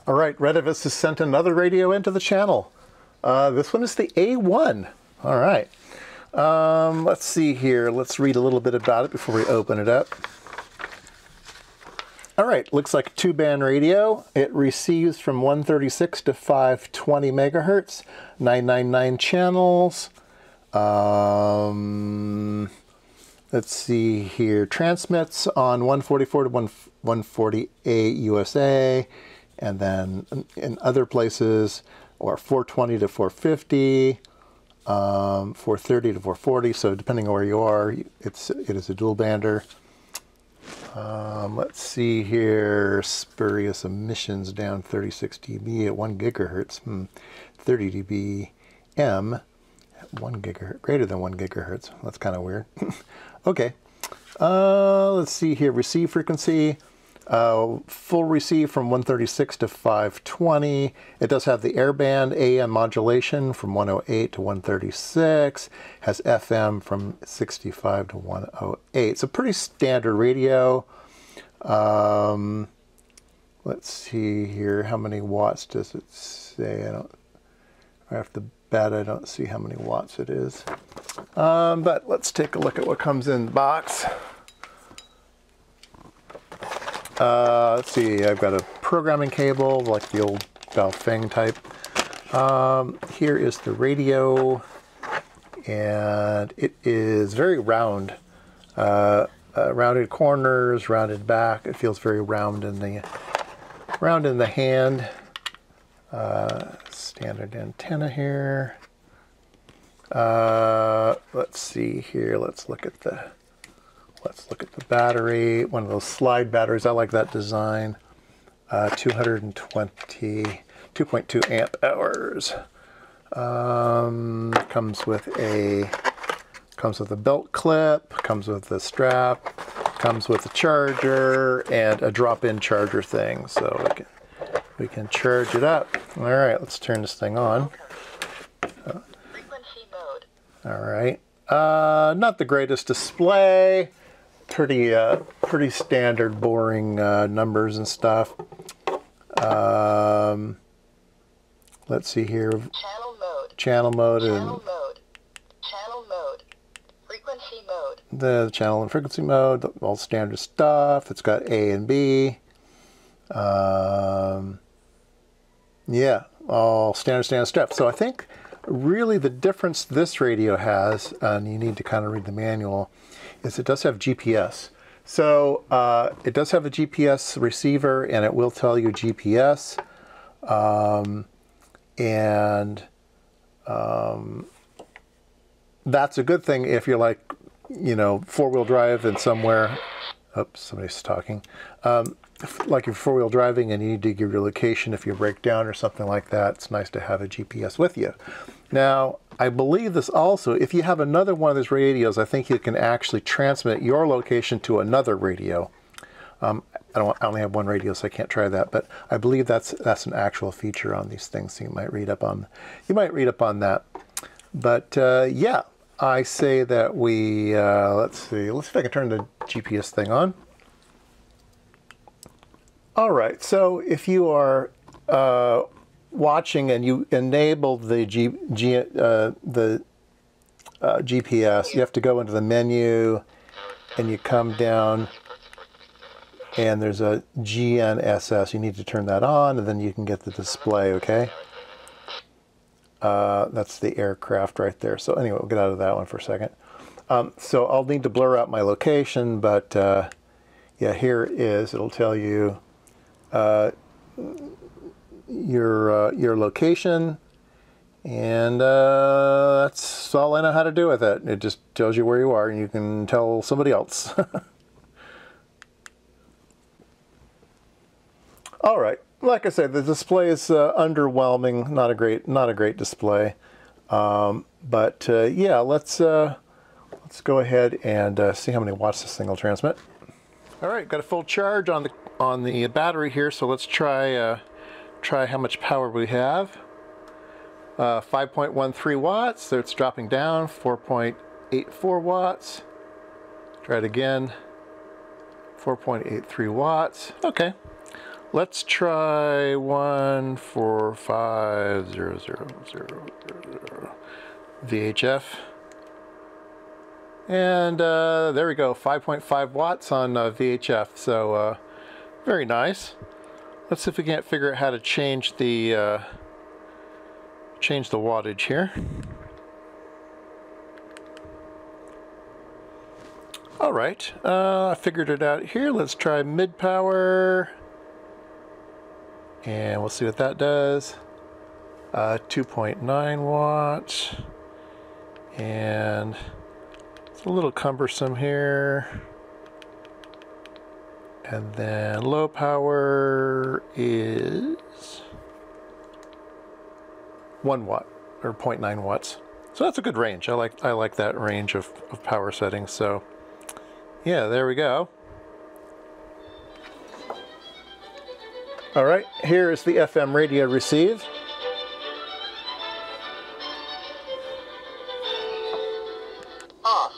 All right, Retevis has sent another radio into the channel. This one is the A1. All right. Let's see here. Let's read a little bit about it before we open it up. All right, looks like a 2-band radio. It receives from 136 to 520 megahertz, 999 channels. Let's see here. Transmits on 144 to 148 USA, and then in other places, or 420 to 450, 430 to 440. So depending on where you are, it is a dual bander. Let's see here. Spurious emissions down 36 dB at 1 gigahertz. 30 dB M at 1 gigahertz, greater than 1 gigahertz. That's kind of weird. Okay. Let's see here. Receive frequency. Full receive from 136 to 520. It does have the airband AM modulation from 108 to 136. Has FM from 65 to 108. It's a pretty standard radio. Let's see here. How many watts does it say? Right off the bat, I don't see how many watts it is. But let's take a look at what comes in the box. Let's see, I've got a programming cable, like the old Baofeng type. Here is the radio, and it is very round. Rounded corners, rounded back. It feels very round in the hand. Standard antenna here. Let's see here. Let's look at the battery. One of those slide batteries. I like that design. 2.2 amp hours. Comes with a belt clip. Comes with a strap. Comes with a charger and a drop-in charger thing. So we can charge it up. All right, let's turn this thing on. Frequency mode. All right. Not the greatest display. Pretty standard, boring numbers and stuff. Let's see here. Channel mode. Channel mode and Channel mode. Channel mode. Frequency mode. the channel and frequency mode. All standard stuff. It's got A and B. Yeah, all standard stuff. So I think really the difference this radio has, and you need to kind of read the manual, is it does have GPS. So it does have a GPS receiver, and it will tell you GPS. That's a good thing if you're like, you know, four-wheel drive and somewhere. Oops, somebody's talking. Like if four-wheel driving and you need to give your location if you break down or something like that, it's nice to have a GPS with you. Now, I believe this also, if you have another one of these radios, I think you can actually transmit your location to another radio. I only have one radio, so I can't try that, but I believe that's an actual feature on these things. So you might read up on that. But yeah, I say that we let's see if I can turn the GPS thing on. All right, so if you are watching and you enable the GPS, you have to go into the menu and you come down and there's a GNSS. You need to turn that on and then you can get the display, okay? That's the aircraft right there. So anyway, we'll get out of that one for a second. So I'll need to blur out my location, but yeah, here it is. It'll tell you your location, and that's all I know how to do with it. It just tells you where you are, and you can tell somebody else. All right, like I said, the display is underwhelming. Not a great display. But yeah, let's go ahead and see how many watts this thing will transmit. All right, got a full charge on the battery here, so let's try how much power we have. 5.13 watts, so it's dropping down. 4.84 watts. Try it again. 4.83 watts. Okay. let's try 1450000 VHF. And there we go, 5.5 watts on VHF, so very nice. Let's see if we can't figure out how to change the wattage here. All right, I figured it out here. Let's try mid power, and we'll see what that does. 2.9 watts, and it's a little cumbersome here. And then low power is 1 watt or 0.9 watts. So that's a good range. I like that range of power settings. So yeah, there we go. All right, here is the FM radio receive. Off.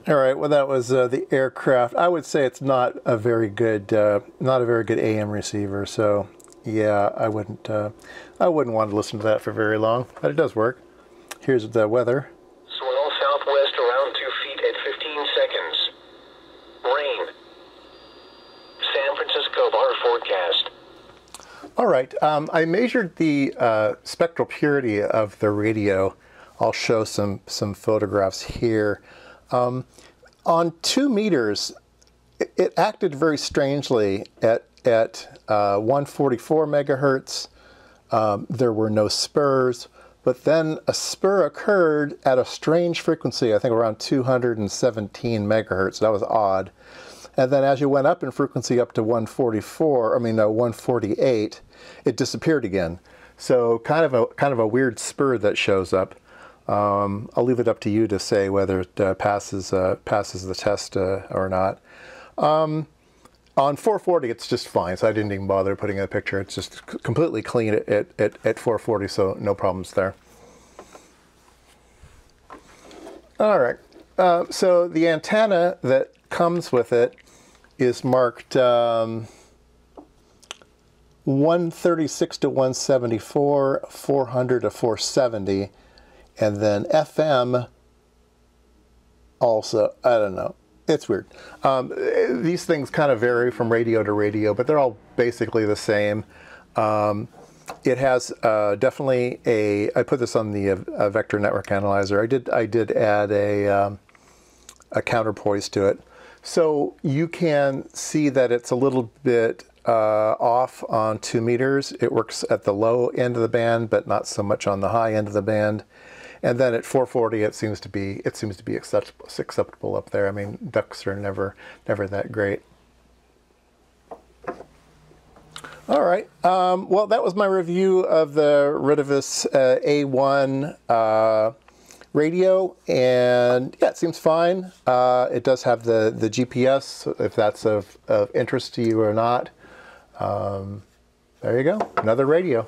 All right, well that was the aircraft. I would say it's not a very good AM receiver. So yeah, I wouldn't want to listen to that for very long, but it does work. Here's the weather. Swell southwest around 2 feet at 15 seconds. Rain. San Francisco bar forecast. All right, I measured the spectral purity of the radio. I'll show some photographs here. On 2 meters, it acted very strangely at 144 megahertz. There were no spurs, but then a spur occurred at a strange frequency, I think around 217 megahertz. That was odd. And then as you went up in frequency up to 148, it disappeared again. So kind of a weird spur that shows up. I'll leave it up to you to say whether it passes the test or not. On 440, it's just fine, so I didn't even bother putting in a picture. It's just completely clean at 440, so no problems there. All right, so the antenna that comes with it is marked 136 to 174, 400 to 470. And then FM also, I don't know, it's weird. These things kind of vary from radio to radio, but they're all basically the same. It has definitely I put this on the vector network analyzer. I did add a counterpoise to it. So you can see that it's a little bit off on 2 meters. It works at the low end of the band, but not so much on the high end of the band. And then at 440, it seems to be acceptable up there. I mean, ducks are never that great. All right. Well, that was my review of the Retevis A1 radio, and yeah, it seems fine. It does have the GPS, if that's of interest to you or not. There you go, another radio.